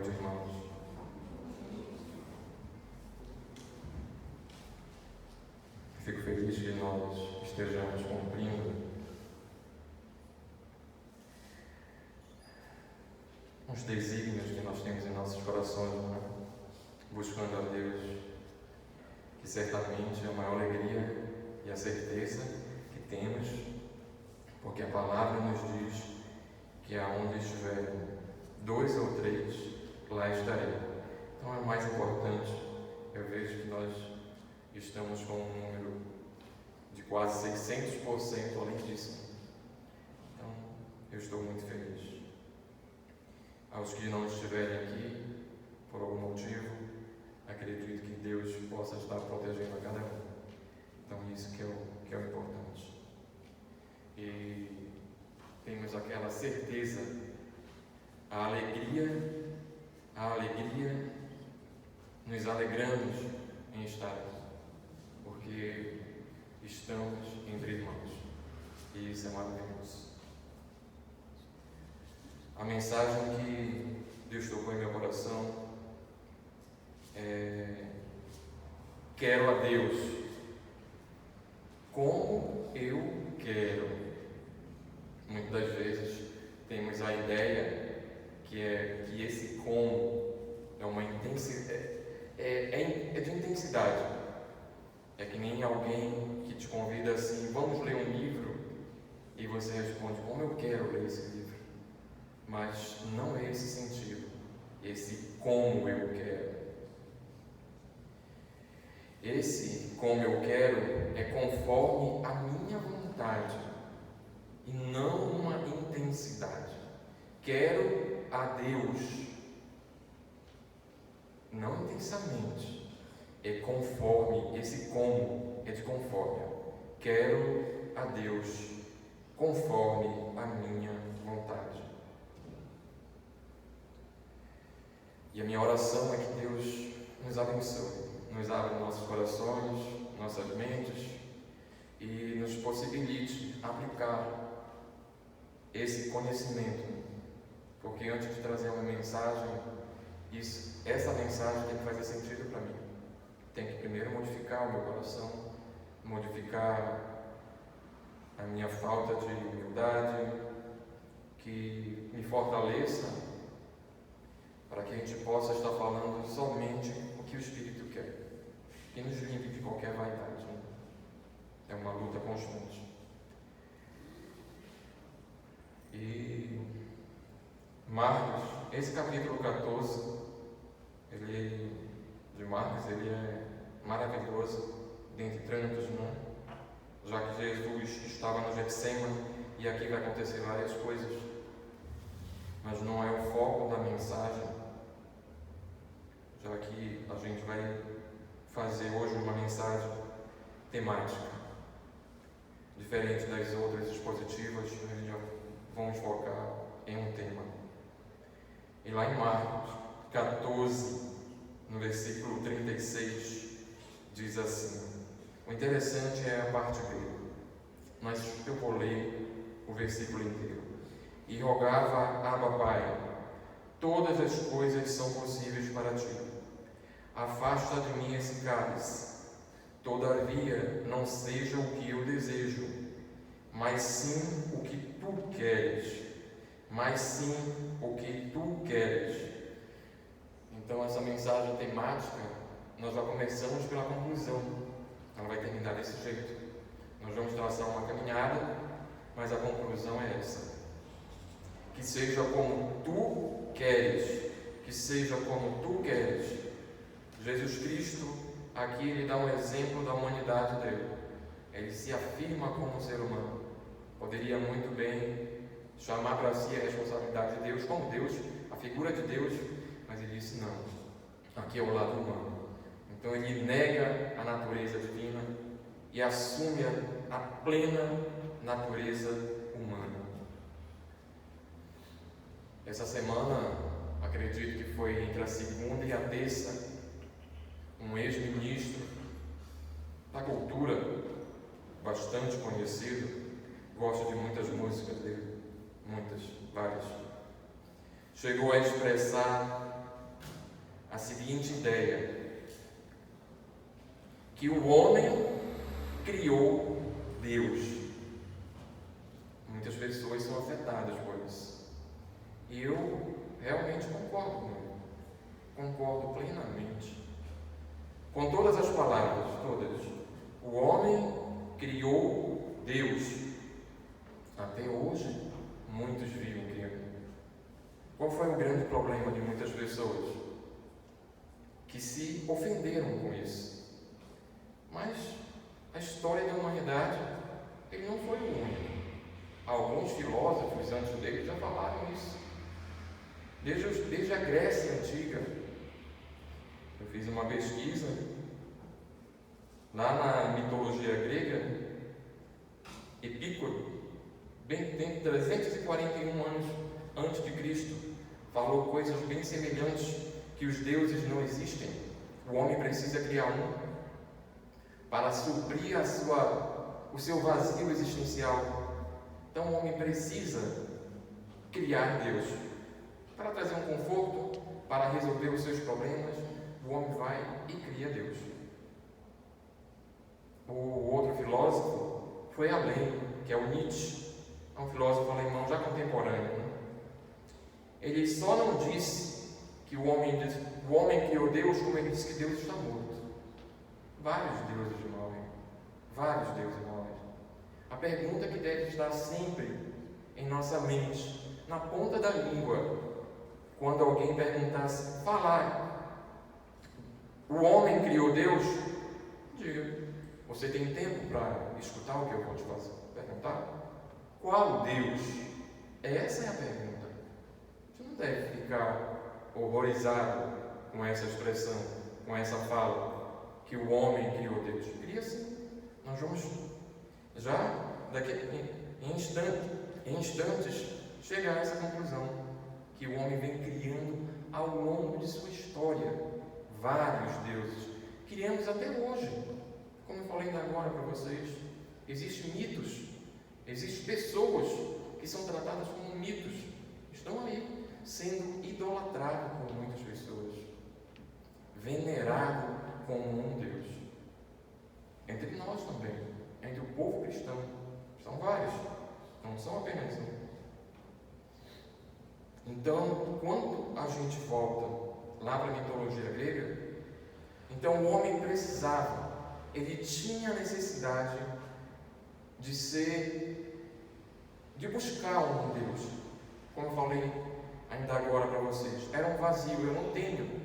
noite, irmãos. Fico feliz que nós estejamos cumprindo uns desígnios que nós temos em nossos corações, não é? Buscando a Deus, que certamente é a maior alegria e a certeza que temos, porque a palavra nos diz que aonde estiver 2 ou 3, lá estarei. Então é o mais importante. Eu vejo que nós estamos com um número de quase 600% além disso. Então eu estou muito feliz. Aos que não estiverem aqui, por algum motivo, acredito que Deus possa estar protegendo a cada um. Então isso que é o importante. E temos aquela certeza, a alegria, nos alegramos em estar aqui, porque estamos entre irmãos, e isso é maravilhoso. A mensagem que Deus tocou em meu coração é: quero a Deus como eu quero. Muitas das vezes temos a ideia que esse como é uma intensidade, é de intensidade. É que nem alguém que te convida assim: vamos ler um livro, e você responde: como eu quero ler esse livro. Mas não é esse sentido, esse como eu quero. Esse como eu quero é conforme a minha vontade e não uma intensidade. Quero a Deus, não intensamente, é conforme, esse como é de conforme. Quero a Deus conforme a minha vontade. E a minha oração é que Deus nos abençoe, nos abra nossos corações, nossas mentes e nos possibilite aplicar esse conhecimento. Porque antes de trazer uma mensagem, essa mensagem tem que fazer sentido para mim. Tem que primeiro modificar o meu coração, modificar a minha falta de humildade, que me fortaleça, para que a gente possa estar falando somente o que o Espírito quer, e nos livre de qualquer vaidade. É uma luta constante. E Marcos, esse capítulo 14 de Marcos, ele é maravilhoso, dentre tantos, né? Já que Jesus estava no Getsêmani, e aqui vai acontecer várias coisas, mas não é o foco da mensagem, já que a gente vai fazer hoje uma mensagem temática, diferente das outras expositivas. Nós já vamos focar em um tema. E lá em Marcos 14, no versículo 36, diz assim. O interessante é a parte B, mas eu vou ler o versículo inteiro. E rogava: Abba, Pai, todas as coisas são possíveis para ti. Afasta de mim esse cálice. Todavia, não seja o que eu desejo, mas sim o que tu queres. Então, essa mensagem temática, nós já começamos pela conclusão. Ela vai terminar desse jeito. Nós vamos traçar uma caminhada, mas a conclusão é essa: que seja como tu queres, Jesus Cristo, aqui ele dá um exemplo da humanidade dele. Ele se afirma como ser humano. Poderia muito bem chamar para si a responsabilidade de Deus como Deus, a figura de Deus, mas ele disse: não, aqui é o lado humano. Então ele nega a natureza divina e assume a plena natureza humana. Essa semana, acredito que foi entre a segunda e a terça, um ex-ministro da cultura, bastante conhecido, gosto de muitas músicas dele, várias, chegou a expressar a seguinte ideia: que o homem criou Deus. Muitas pessoas são afetadas por isso. E eu realmente concordo com ele. Concordo plenamente. Com todas as palavras, todas. O homem criou Deus. Até hoje, muitos vivem criando. Qual foi o grande problema de muitas pessoas? Que se ofenderam com isso. Mas a história da humanidade, ele não foi o único. Alguns filósofos antes dele já falaram isso. Desde a Grécia Antiga. Eu fiz uma pesquisa lá na mitologia grega. Epícoro, tem 341 anos antes de Cristo, falou coisas bem semelhantes, que os deuses não existem. O homem precisa criar um para suprir o seu vazio existencial. Então o homem precisa criar Deus para trazer um conforto, para resolver os seus problemas. O homem vai e cria Deus. O outro filósofo foi além, que é o Nietzsche, é um filósofo alemão já contemporâneo. Ele só não disse que o homem criou Deus, como ele disse que Deus está morto. Vários deuses morrem. Vários deuses morrem. A pergunta que deve estar sempre em nossa mente, na ponta da língua, quando alguém perguntasse, falar, o homem criou Deus? Diga, você tem tempo para escutar o que eu vou te fazer? Perguntar? Qual Deus? Essa é a pergunta. Você não deve ficar horrorizado com essa expressão, com essa fala, que o homem criou Deus. Cria sim. Nós vamos já em instantes chegar a essa conclusão, que o homem vem criando ao longo de sua história vários deuses. Criamos até hoje, como eu falei ainda agora para vocês. Existem mitos, existem pessoas que são tratadas como mitos, estão aí sendo idolatrados por muitas pessoas, venerado como um Deus. Entre nós também, entre o povo cristão, são vários, não são apenas um. Então, quando a gente volta lá para a mitologia grega, então o homem precisava, ele tinha a necessidade de buscar um Deus. Como eu falei ainda agora para vocês, era um vazio, eu não tenho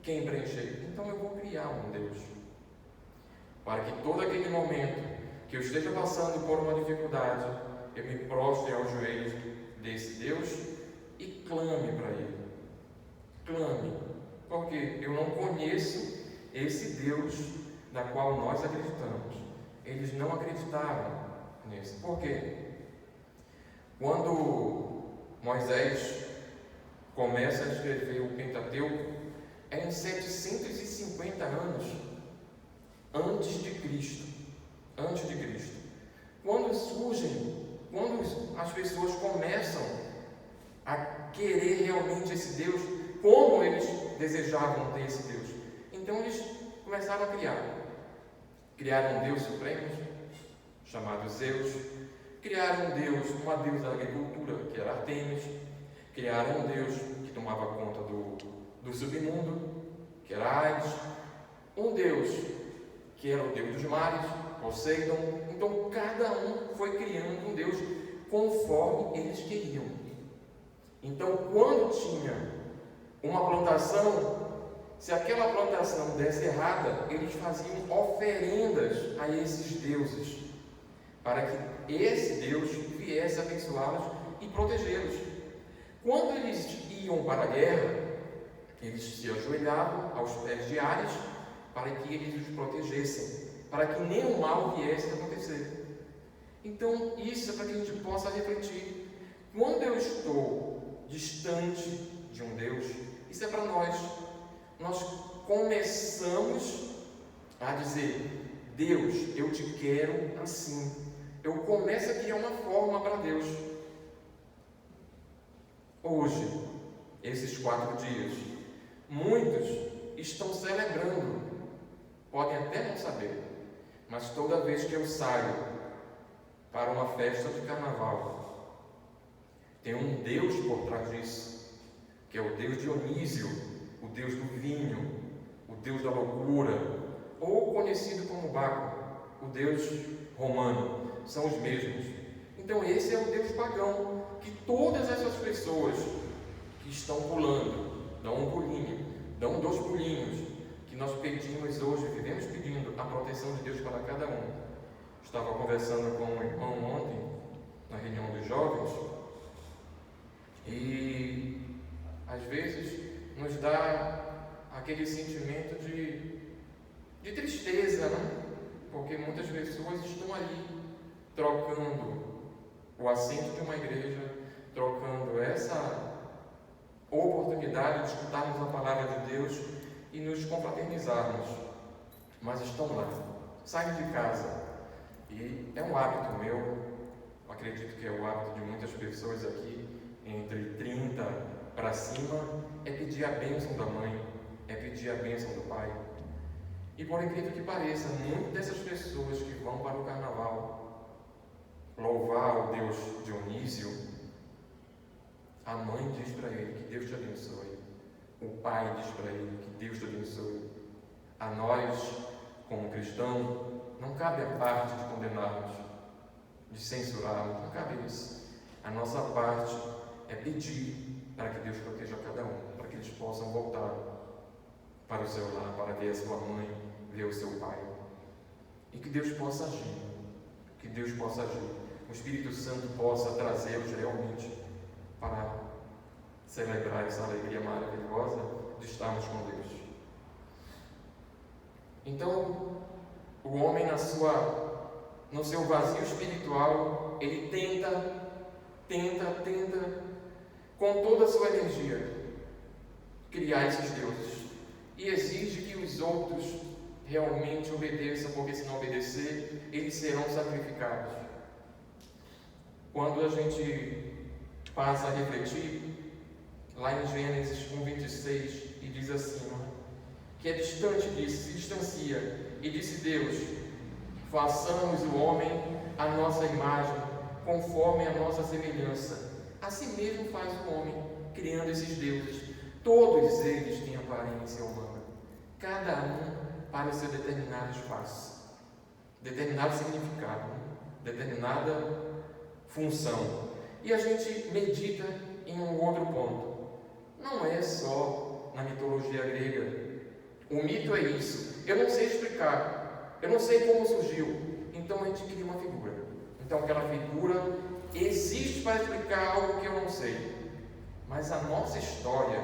quem preencher, então eu vou criar um Deus. Para que todo aquele momento que eu esteja passando por uma dificuldade, eu me prostre aos joelhos desse Deus e clame para Ele. Clame, porque eu não conheço esse Deus na qual nós acreditamos. Eles não acreditaram nisso. Por quê? Quando Moisés começa a escrever o Pentateuco, é em 750 anos antes de Cristo. Antes de Cristo. Quando as pessoas começam a querer realmente esse Deus, como eles desejavam ter esse Deus, então eles começaram a criar. Criaram um Deus supremo, chamado Zeus. Criaram um Deus, uma deusa da agricultura, que era Artemis. Criaram um Deus que tomava conta do submundo, que era Hades. Um Deus que era o Deus dos mares, Poseidon. Então cada um foi criando um Deus conforme eles queriam. Então quando tinha uma plantação, se aquela plantação desse errada, eles faziam oferendas a esses deuses, para que esse Deus viesse abençoá-los e protegê-los. Quando eles iam para a guerra, eles se ajoelhavam aos pés de Ares para que eles os protegessem, para que nenhum mal viesse a acontecer. Então isso é para que a gente possa refletir. Quando eu estou distante de um Deus, isso é para nós. Nós começamos a dizer: Deus, eu te quero assim. Eu começo a criar uma forma para Deus. Hoje, esses 4 dias, muitos estão celebrando, podem até não saber, mas toda vez que eu saio para uma festa de carnaval, tem um Deus por trás disso, que é o Deus Dionísio, o Deus do vinho, o Deus da loucura, ou conhecido como Baco, o Deus romano, são os mesmos. Então esse é o Deus pagão, que todas essas pessoas que estão pulando, dão um pulinho, dão 2 pulinhos, que nós pedimos hoje, vivemos pedindo a proteção de Deus para cada um. Estava conversando com um irmão ontem, na reunião dos jovens, e às vezes nos dá aquele sentimento de tristeza, né? Porque muitas pessoas estão ali trocando o assento de uma igreja, trocando essa oportunidade de escutarmos a palavra de Deus e nos confraternizarmos, mas estão lá, saem de casa, e é um hábito meu, acredito que é o hábito de muitas pessoas aqui, entre 30 para cima, é pedir a bênção da mãe, é pedir a bênção do pai. E por incrível que pareça, muitas dessas pessoas que vão para o carnaval louvar o Deus Dionísio, a mãe diz para ele que Deus te abençoe, o pai diz para ele que Deus te abençoe. A nós, como cristãos, não cabe a parte de condenarmos, de censurarmos, não cabe isso. A nossa parte é pedir para que Deus proteja cada um, para que eles possam voltar para o seu lar, para ver a sua mãe, ver o seu pai. E que Deus possa agir, que Deus possa agir. O Espírito Santo possa trazê-los realmente para celebrar essa alegria maravilhosa de estarmos com Deus. Então, o homem no seu vazio espiritual, ele tenta, com toda a sua energia, criar esses deuses. E exige que os outros realmente obedeçam, porque se não obedecer, eles serão sacrificados. Quando a gente passa a refletir, lá em Gênesis 1:26, e diz assim, que é distante disso, se distancia, e disse Deus: façamos o homem à nossa imagem, conforme a nossa semelhança. Assim mesmo faz o homem, criando esses deuses. Todos eles têm aparência humana, cada um para o seu determinado espaço, determinado significado, determinada função. E a gente medita em um outro ponto. Não é só na mitologia grega. O mito é isso. Eu não sei explicar, eu não sei como surgiu, então a gente cria uma figura. Então aquela figura existe para explicar algo que eu não sei. Mas a nossa história,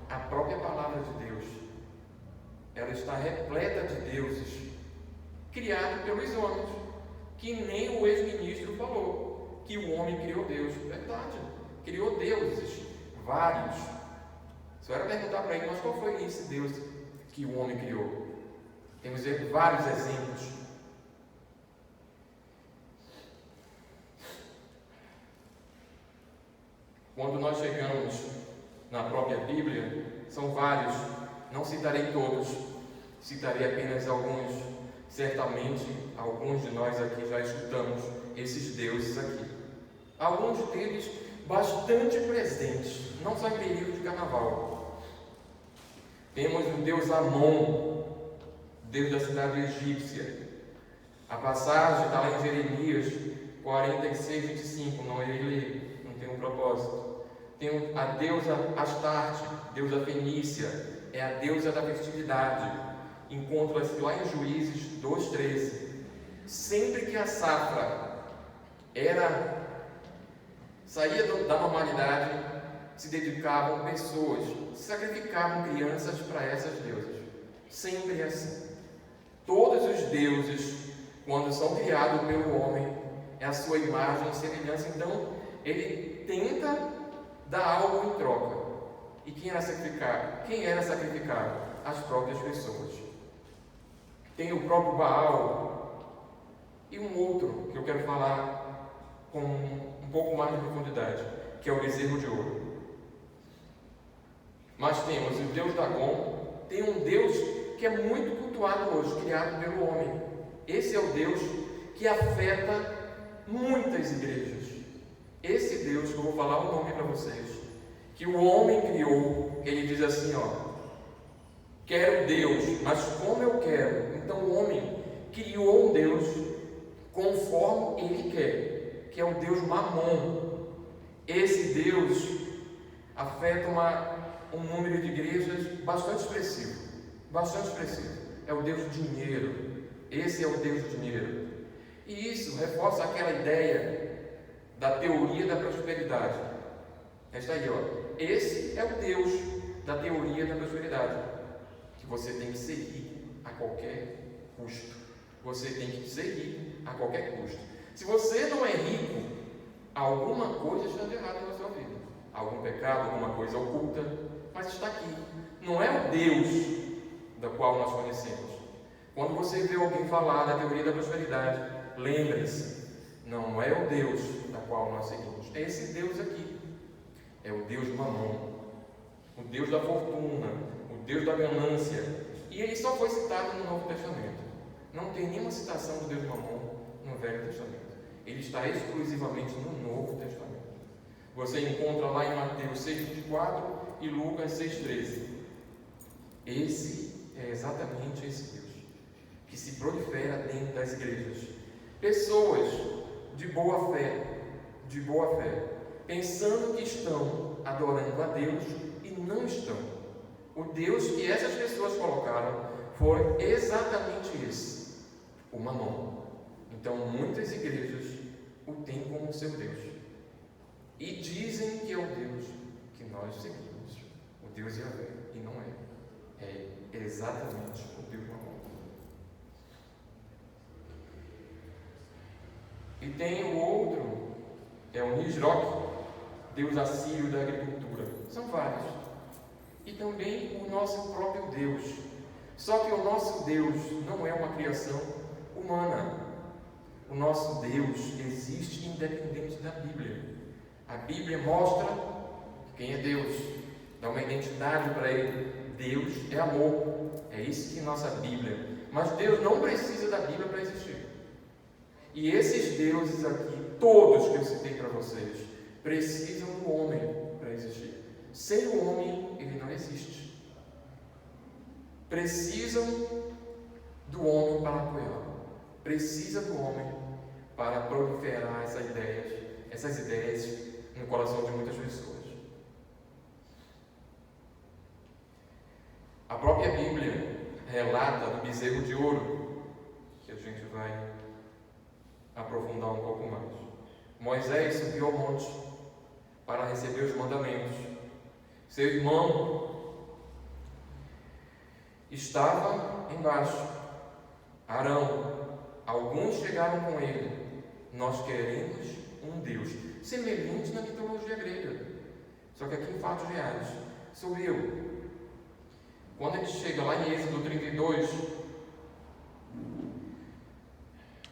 a própria palavra de Deus, ela está repleta de deuses criados pelos homens, que nem o ex-ministro falou que o homem criou Deus. Verdade, criou deuses, vários. Só era perguntar para ele, mas qual foi esse Deus que o homem criou? Temos vários exemplos. Quando nós chegamos na própria Bíblia, são vários, não citarei todos, citarei apenas alguns. Certamente, alguns de nós aqui já escutamos esses deuses aqui. Alguns deles bastante presentes, não só em período de carnaval. Temos o deus Amon, deus da cidade egípcia. A passagem está lá em Jeremias 46:25, não irei ler, não tem um propósito. Tem a deusa Astarte, deusa fenícia, é a deusa da fertilidade. Encontra-se lá em Juízes 2:13. Sempre que a safra saía da normalidade, se dedicavam pessoas, sacrificavam crianças para essas deusas. Sempre assim. Todos os deuses, quando são criados pelo homem, é a sua imagem e semelhança. Então, ele tenta dar algo em troca. E quem era sacrificado? Quem era sacrificado? As próprias pessoas. Tem o próprio Baal e um outro que eu quero falar com um pouco mais de profundidade, que é o bezerro de ouro. Mas temos o deus Dagon, tem um Deus que é muito cultuado hoje, criado pelo homem. Esse é o Deus que afeta muitas igrejas. Esse Deus que eu vou falar o nome para vocês, que o homem criou, ele diz assim, quero Deus, mas como eu quero. Então o homem criou um Deus conforme ele quer, que é o Deus Mamon. Esse Deus afeta um número de igrejas bastante expressivo. É o Deus do dinheiro. Esse é o Deus do dinheiro. E isso reforça aquela ideia da teoria da prosperidade. Está aí, esse é o Deus da teoria da prosperidade. Que você tem que ser rico a qualquer custo. Você tem que ser rico a qualquer custo. Se você não é rico, alguma coisa está de errado na sua vida. Algum pecado, alguma coisa oculta, mas está aqui. Não é o Deus da qual nós conhecemos. Quando você vê alguém falar da teoria da prosperidade, lembre-se, não é o Deus da qual nós seguimos. É esse Deus aqui. É o Deus do Mamon, o Deus da fortuna, o Deus da ganância. E ele só foi citado no Novo Testamento. Não tem nenhuma citação do Deus Mamon no Velho Testamento. Ele está exclusivamente no Novo Testamento. Você encontra lá em Mateus 6,24 e Lucas 6,13. Esse é exatamente esse Deus que se prolifera dentro das igrejas. Pessoas de boa fé, pensando que estão adorando a Deus e não estão. O Deus que essas pessoas colocaram foi exatamente esse, o Mamon. Então muitas igrejas o têm como seu Deus e dizem que é o Deus que nós seguimos, o Deus Yahvé, e não é. É exatamente o Deus Mamon. E tem o outro, é o Nisroch, Deus assírio da agricultura. São vários. E também o nosso próprio Deus. Só que o nosso Deus não é uma criação humana. O nosso Deus existe independente da Bíblia. A Bíblia mostra quem é Deus, dá uma identidade para Ele. Deus é amor. É isso que é nossa Bíblia. Mas Deus não precisa da Bíblia para existir. E esses deuses aqui, todos que eu citei para vocês, precisam do homem para existir. Sem o homem, ele não existe. Precisam do homem para apoiá-lo. Precisa do homem para proliferar essas ideias no coração de muitas pessoas. A própria Bíblia relata do bezerro de ouro, que a gente vai aprofundar um pouco mais. Moisés subiu ao monte para receber os mandamentos. Seu irmão estava embaixo, Arão. Alguns chegaram com ele. Nós queremos um Deus semelhante na mitologia grega, só que aqui em fatos reais. Subiu. Quando ele chega lá em Êxodo 32,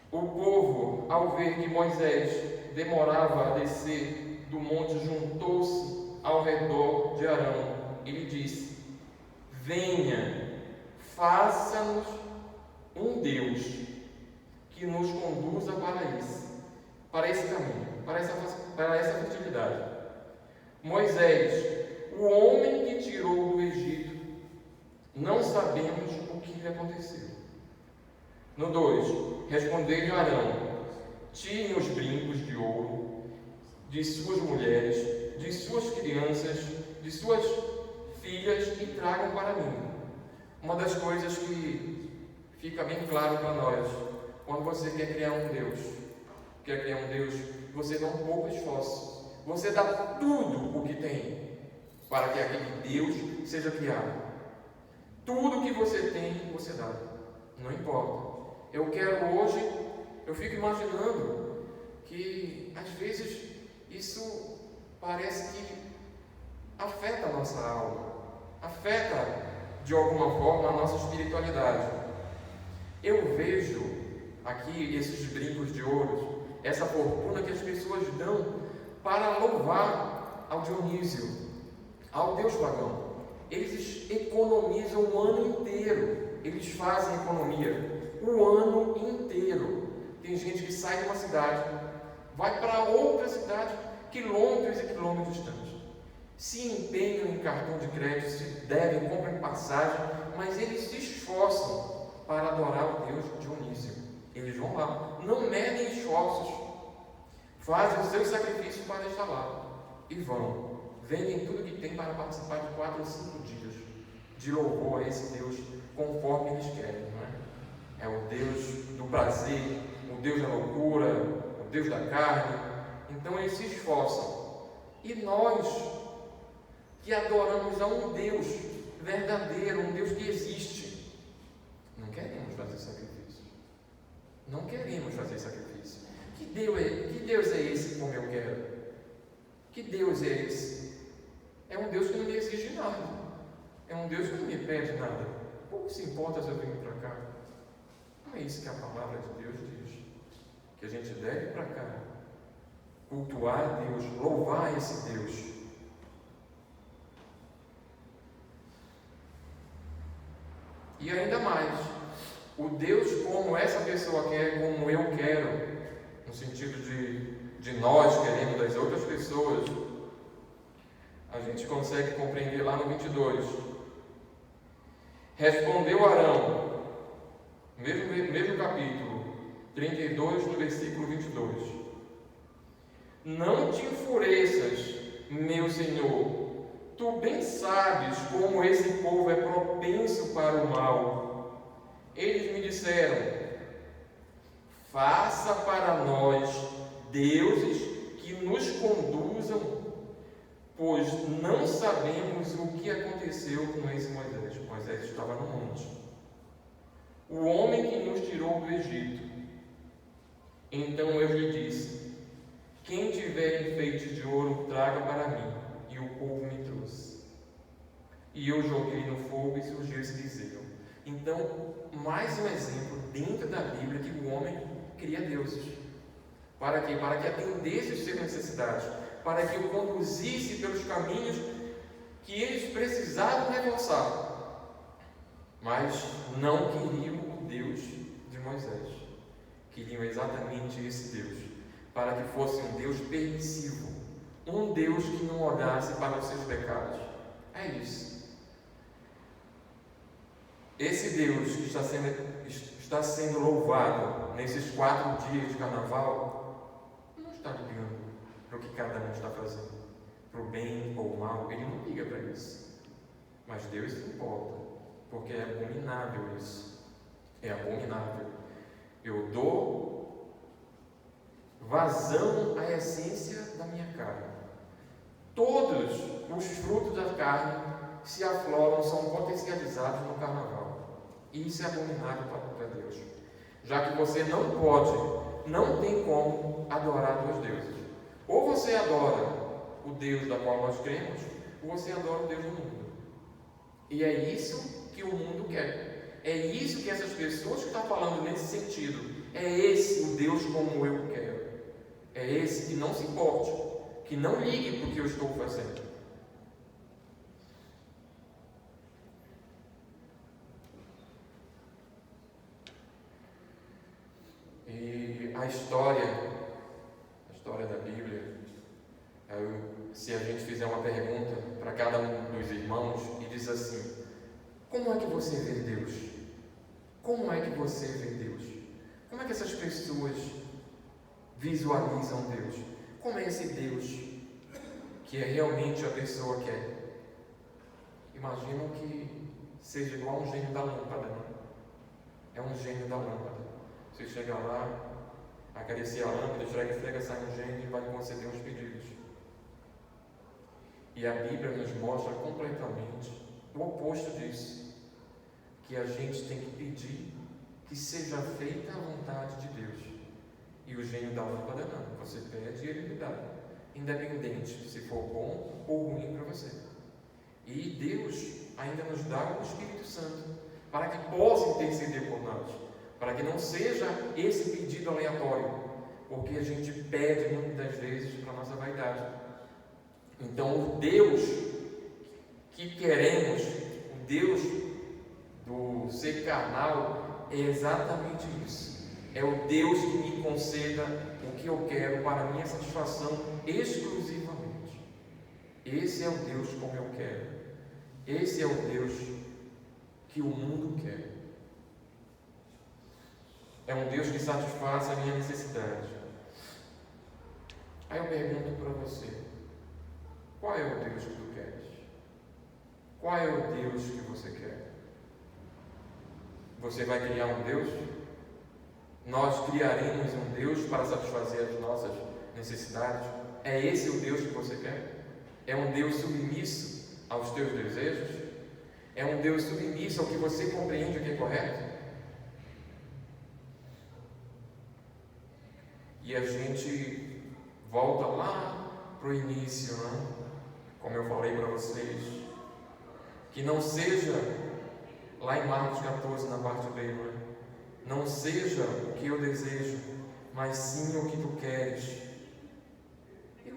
o povo, ao ver que Moisés demorava a descer do monte, juntou-se ao redor de Arão. Ele disse: venha, faça-nos um Deus que nos conduza para esse caminho, para essa fertilidade. Moisés, o homem que tirou do Egito, não sabemos o que lhe aconteceu. No 2, respondeu-lhe Arão: tirem os brincos de ouro de suas mulheres, de suas crianças, de suas filhas e tragam para mim. Uma das coisas que fica bem claro para nós, quando você quer criar um Deus, você não poupa esforço, você dá tudo o que tem para que aquele Deus seja criado. Tudo que você tem, você dá, não importa. Eu fico imaginando que às vezes isso parece que afeta a nossa alma, afeta de alguma forma a nossa espiritualidade. Eu vejo aqui esses brincos de ouro, essa fortuna que as pessoas dão para louvar ao Dionísio, ao Deus pagão. eles economizam o ano inteiro. Eles fazem economia o ano inteiro. Tem gente que sai de uma cidade, vai para outra cidade, quilômetros e quilômetros distantes. Se empenham em cartão de crédito, se devem, compram passagem, mas eles se esforçam para adorar o Deus Dionísio. Eles vão lá, não medem esforços, fazem os seus sacrifícios para estar lá e vão. Vendem tudo que tem para participar de 4 ou 5 dias de louvor a esse Deus, conforme eles querem, não é? É o Deus do prazer, o Deus da loucura, o Deus da carne. Então eles se esforçam. E nós, que adoramos a um Deus verdadeiro, um Deus que existe, não queremos fazer sacrifício. Não queremos fazer sacrifício. Que Deus é esse como eu quero? Que Deus é esse? É um Deus que não me exige nada. É um Deus que não me pede nada. Pouco se importa se eu venho para cá. Não é isso que a palavra de Deus diz. Que a gente deve ir para cá, cultuar a Deus, louvar esse Deus. E ainda mais, o Deus como essa pessoa quer, como eu quero, no sentido de nós querendo das outras pessoas, a gente consegue compreender lá no 22. Respondeu Arão, mesmo capítulo 32, no versículo 22. Não te enfureças, meu Senhor. Tu bem sabes como esse povo é propenso para o mal. Eles me disseram: faça para nós deuses que nos conduzam, pois não sabemos o que aconteceu com esse Moisés. Moisés estava no monte. O homem que nos tirou do Egito. Então eu lhe disse: quem tiver enfeites de ouro, traga para mim. E o povo me trouxe. E eu joguei no fogo e surgiu esse bezerro. Então, mais um exemplo dentro da Bíblia que o homem cria deuses. Para quê? Para que atendesse as suas necessidades. Para que o conduzisse pelos caminhos que eles precisavam reforçar. Mas não queriam o Deus de Moisés. Queriam exatamente esse Deus. Para que fosse um Deus permissivo. Um Deus que não olhasse para os seus pecados. É isso. Esse Deus que está sendo louvado nesses 4 dias de carnaval, não está ligando para o que cada um está fazendo, para o bem ou o mal. Ele não liga para isso. Mas Deus se importa, porque é abominável isso. É abominável. Eu dou vazão à essência da minha carne. Todos os frutos da carne se afloram, são potencializados no carnaval. E isso é abominável para Deus. Já que você não pode, não tem como adorar 2 deuses. Ou você adora o Deus da qual nós cremos, ou você adora o Deus do mundo. E é isso que o mundo quer. É isso que essas pessoas que estão falando nesse sentido. É esse o Deus como eu quero. É esse que não se importe, que não ligue para o que eu estou fazendo. E a história da Bíblia, se a gente fizer uma pergunta para cada um dos irmãos e diz assim: como é que você vê Deus? Como é que você vê Deus? Como é que essas pessoas visualizam Deus? Como é esse Deus que é realmente a pessoa quer? Imagino que seja igual a um gênio da lâmpada, né? É um gênio da lâmpada. Você chega lá, acaricia a lâmpada, esfrega, sai um gênio e vai conceder uns pedidos. E a Bíblia nos mostra completamente o oposto disso. Que a gente tem que pedir que seja feita a vontade de Deus. E o gênio da lâmpada não. Você pede e ele lhe dá. Independente se for bom ou ruim para você. E Deus ainda nos dá o Espírito Santo para que possa interceder por nós. Para que não seja esse pedido aleatório. Porque a gente pede muitas vezes para a nossa vaidade. Então o Deus que queremos, o Deus do ser carnal, é exatamente isso. É o Deus que me conceda o que eu quero para a minha satisfação exclusivamente. Esse é o Deus como eu quero. Esse é o Deus que o mundo quer. É um Deus que satisfaz a minha necessidade. Aí eu pergunto para você: qual é o Deus que tu queres? Qual é o Deus que você quer? Você vai criar um Deus? Nós criaremos um Deus para satisfazer as nossas necessidades? É esse o Deus que você quer? É um Deus submisso aos teus desejos? É um Deus submisso ao que você compreende o que é correto? E a gente volta lá para o início, né? Como eu falei para vocês, que não seja lá em Marcos 14, na parte B, né? Não seja o que eu desejo, mas sim o que tu queres. E o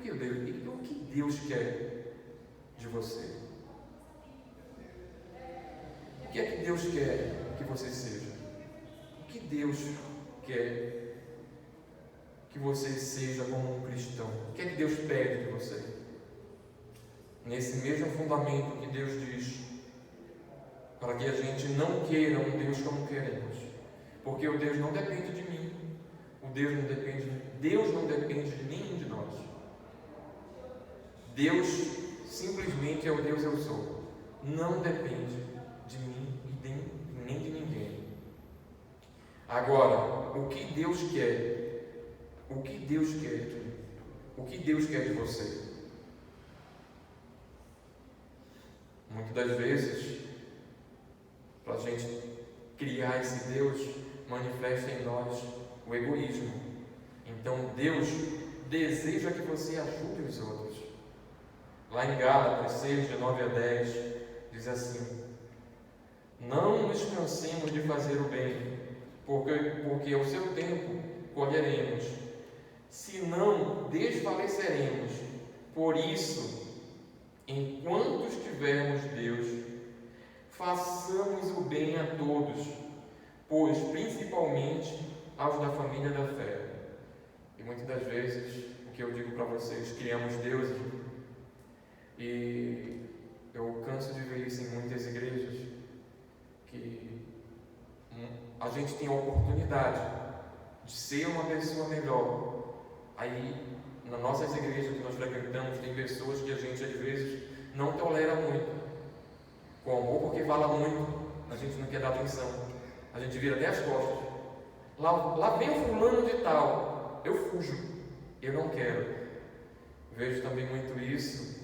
que Deus quer de você? O que é que Deus quer que você seja? O que Deus quer que você seja como um cristão? O que é que Deus pede de você? Nesse mesmo fundamento que Deus diz, para que a gente não queira um Deus como queremos, porque o Deus não depende de mim, Deus não depende de nenhum de nós. Deus simplesmente é o Deus eu sou, não depende de mim e nem de ninguém. Agora, o que Deus quer? O que Deus quer? O que Deus quer de você? Muitas das vezes, para a gente criar esse Deus, manifesta em nós o egoísmo. Então Deus deseja que você ajude os outros. Lá em Gálatas 6, de 9 a 10, diz assim: não nos cansemos de fazer o bem, porque ao seu tempo colheremos, se não desfaleceremos. Por isso, enquanto estivermos Deus, façamos o bem a todos, pois principalmente aos da família da fé. E muitas das vezes, o que eu digo para vocês, criamos deuses, e eu canso de ver isso em muitas igrejas, que a gente tem a oportunidade de ser uma pessoa melhor. Aí, nas nossas igrejas que nós frequentamos, tem pessoas que a gente às vezes não tolera muito, ou porque fala muito, a gente não quer dar atenção, a gente vira até as costas. Lá vem o fulano de tal, eu fujo, eu não quero. Vejo também muito isso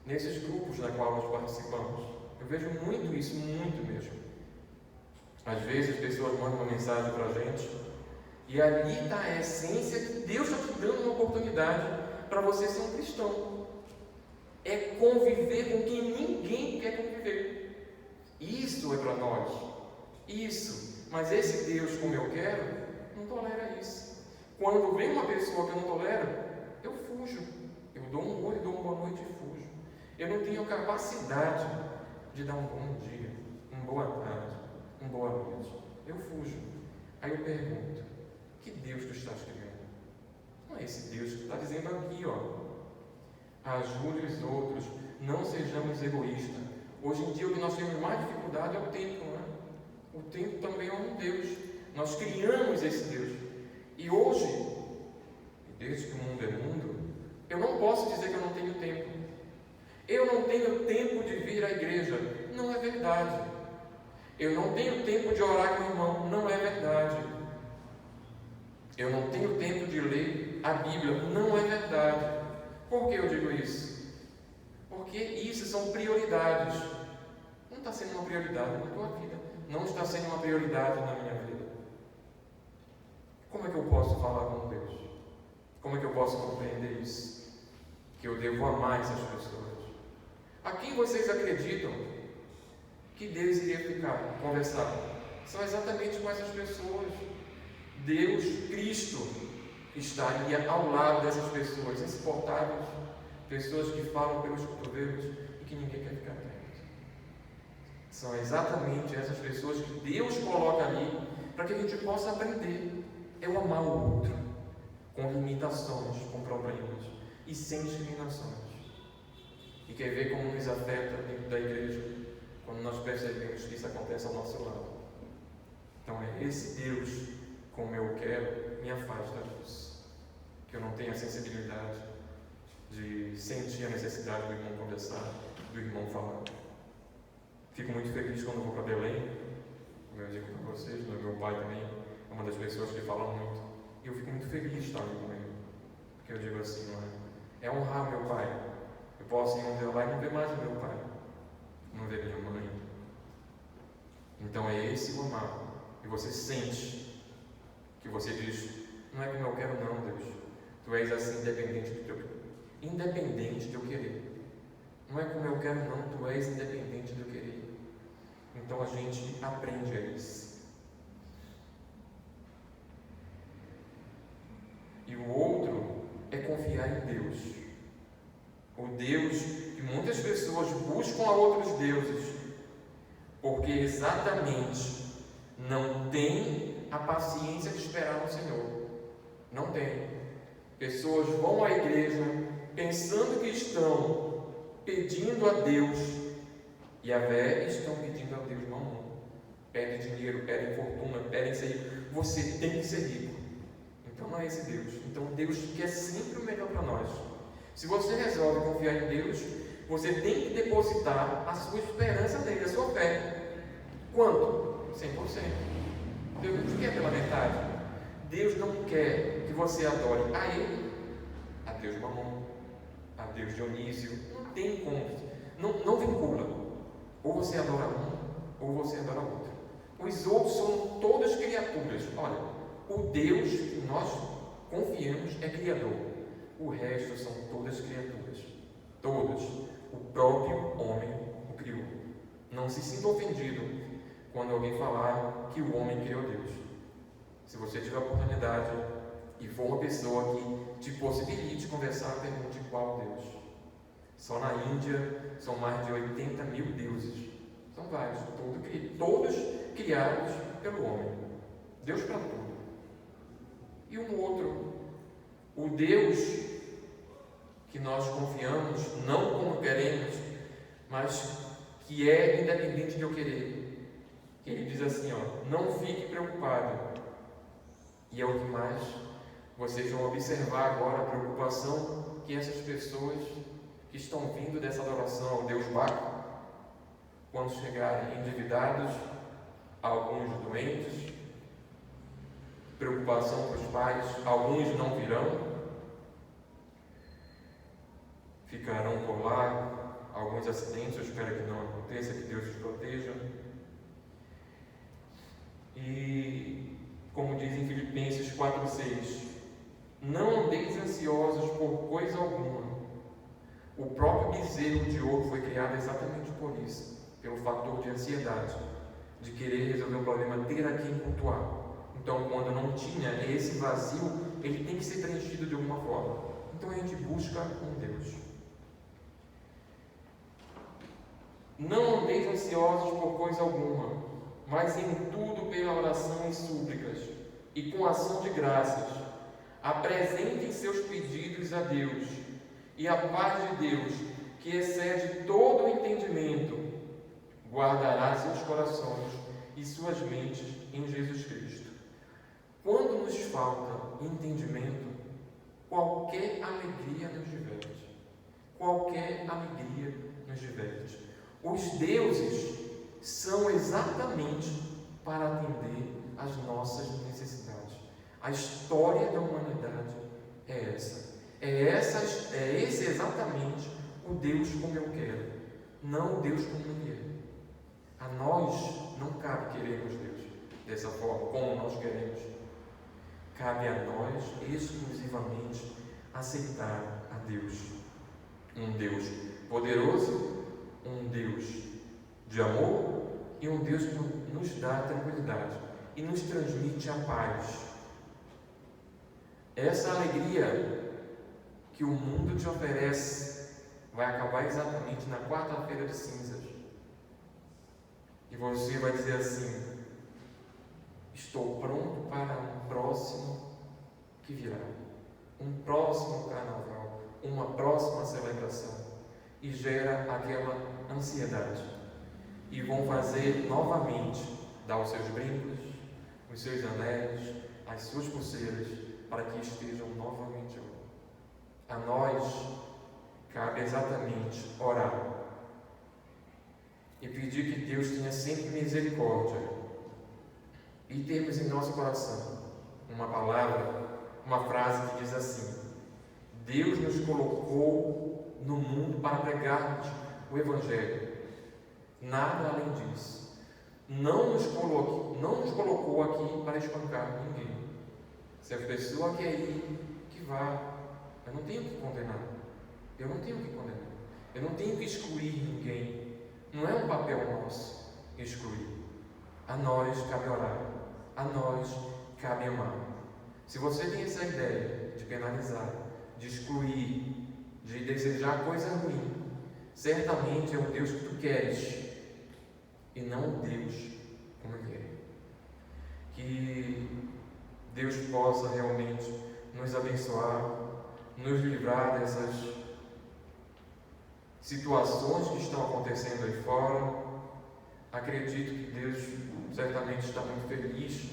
nesses grupos na qual nós participamos. Eu vejo muito isso, muito mesmo. Às vezes as pessoas mandam uma mensagem para a gente, e ali está a essência que Deus está te dando uma oportunidade para você ser um cristão. É conviver com quem ninguém quer conviver. Isso é para nós. Isso. Mas esse Deus, como eu quero, não tolera isso. Quando vem uma pessoa que eu não tolero, eu fujo. Eu dou um oi, dou uma boa noite e fujo. Eu não tenho capacidade de dar um bom dia, uma boa tarde, uma boa noite. Eu fujo. Aí eu pergunto: que Deus tu estás criando? Não é esse Deus que tu está dizendo aqui, ó. Ajude os outros, não sejamos egoístas. Hoje em dia o que nós temos mais dificuldade é o tempo, não é? O tempo também é um Deus. Nós criamos esse Deus. E hoje, desde que o mundo é mundo, eu não posso dizer que eu não tenho tempo. Eu não tenho tempo de vir à igreja. Não é verdade. Eu não tenho tempo de orar com o irmão. Não é verdade. Eu não tenho tempo de ler a Bíblia. Não é verdade. Por que eu digo isso? Porque isso são prioridades. Não está sendo uma prioridade na tua vida. Não está sendo uma prioridade na minha vida. Como é que eu posso falar com Deus? Como é que eu posso compreender isso? Que eu devo amar essas pessoas. A quem vocês acreditam que Deus iria conversar? São exatamente com essas pessoas. Deus, Cristo, estaria ao lado dessas pessoas insuportáveis, pessoas que falam pelos cotovelos e que ninguém quer ficar perto. São exatamente essas pessoas que Deus coloca ali para que a gente possa aprender. É o amar o outro, com limitações, com problemas e sem discriminações. E quer ver como nos afeta dentro da igreja quando nós percebemos que isso acontece ao nosso lado. Então é esse Deus, como eu quero, me afasta disso. Que eu não tenha a sensibilidade de sentir a necessidade do irmão conversar, do irmão falar. Fico muito feliz quando vou para Belém, como eu digo para vocês, meu pai também é uma das pessoas que fala muito. E eu fico muito feliz de estar ali com ele. Porque eu digo assim, não é honrar meu pai. Eu posso ir um dia lá e não ver mais o meu pai, não ver minha mãe. Então é esse o amar. E você sente que você diz, não é como eu quero não, Deus. Tu és assim independente de eu querer. Não é como eu quero não, tu és independente de eu querer. Então a gente aprende a isso. E o outro é confiar em Deus. O Deus que muitas pessoas buscam a outros deuses, porque exatamente não tem a paciência de esperar no Senhor. Não tem. Pessoas vão à igreja pensando que estão pedindo a Deus e a Vé estão pedindo a Deus mamão. Pedem dinheiro, pedem fortuna, pedem ser. Você tem que ser rico. Então não é esse Deus. Então Deus quer sempre o melhor para nós. Se você resolve confiar em Deus, você tem que depositar a sua esperança nele, a sua fé. Quanto? 100%. Deus não quer pela metade. Deus não quer que você adore a Ele, a Deus Mamon, a Deus Dionísio. Não tem como. Não vincula. Ou você adora um, ou você adora outro. Os outros são todas criaturas. Olha, o Deus que nós confiamos é Criador. O resto são todas criaturas. Todas. O próprio homem o criou. Não se sinta ofendido quando alguém falar que o homem criou Deus. Se você tiver a oportunidade e for uma pessoa que te possibilite conversar, pergunte qual Deus. Só na Índia são mais de 80 mil deuses. São vários, todos criados pelo homem. Deus para tudo. E um outro, o Deus que nós confiamos, não como queremos, mas que é independente de eu querer. Que ele diz assim, não fique preocupado. E é o que mais vocês vão observar agora, a preocupação que essas pessoas que estão vindo dessa adoração ao Deus Baco, quando chegarem endividados, alguns doentes, preocupação para os pais, alguns não virão, ficarão por lá, alguns acidentes, eu espero que não aconteça, que Deus os proteja. E como diz em Filipenses 4,6, não andeis ansiosos por coisa alguma. O próprio bezerro de ouro foi criado exatamente por isso, pelo fator de ansiedade, de querer resolver o problema, ter a quem cultuar. Então, quando não tinha esse vazio, ele tem que ser preenchido de alguma forma. Então, a gente busca um Deus. Não andeis ansiosos por coisa alguma, mas em tudo pela oração e súplicas, e com ação de graças, apresentem seus pedidos a Deus, e a paz de Deus, que excede todo o entendimento, guardará seus corações e suas mentes em Jesus Cristo. Quando nos falta entendimento, qualquer alegria nos diverte. Qualquer alegria nos diverte. Os deuses são exatamente para atender às nossas necessidades. A história da humanidade é essa. É esse exatamente o Deus como eu quero, não o Deus como Ele é. A nós não cabe querermos Deus dessa forma, como nós queremos. Cabe a nós exclusivamente aceitar a Deus. Um Deus poderoso, um Deus de amor e um Deus que nos dá tranquilidade e nos transmite a paz. Essa alegria que o mundo te oferece vai acabar exatamente na quarta-feira de cinzas. E você vai dizer assim: estou pronto para um próximo que virá, um próximo carnaval, uma próxima celebração, e gera aquela ansiedade. E vão fazer novamente, dar os seus brincos, os seus anéis, as suas pulseiras, para que estejam novamente lá. A nós cabe exatamente orar e pedir que Deus tenha sempre misericórdia e termos em nosso coração uma palavra, uma frase que diz assim: Deus nos colocou no mundo para pregarmos o Evangelho, nada além disso. Não nos colocou aqui para espancar ninguém. Se a pessoa quer ir, que vá. Eu não tenho que condenar. Eu não tenho que condenar. Eu não tenho que excluir ninguém. Não é um papel nosso excluir. A nós cabe orar. A nós cabe amar. Se você tem essa ideia de penalizar, de excluir, de desejar coisa ruim, certamente é o Deus que tu queres e não o Deus como Ele é. Que Deus possa realmente nos abençoar, nos livrar dessas situações que estão acontecendo aí fora. Acredito que Deus certamente está muito feliz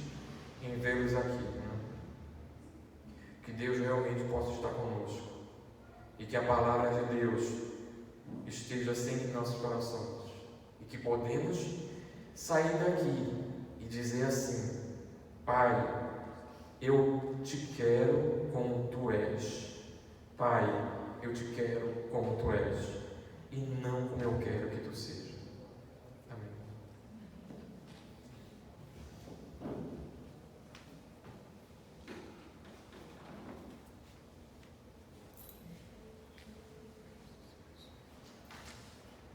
em vê-los aqui, né? Que Deus realmente possa estar conosco e que a palavra de Deus esteja sempre em nossos corações e que podemos sair daqui e dizer assim: Pai, eu te quero como tu és. Pai, eu te quero como tu és e não como eu quero.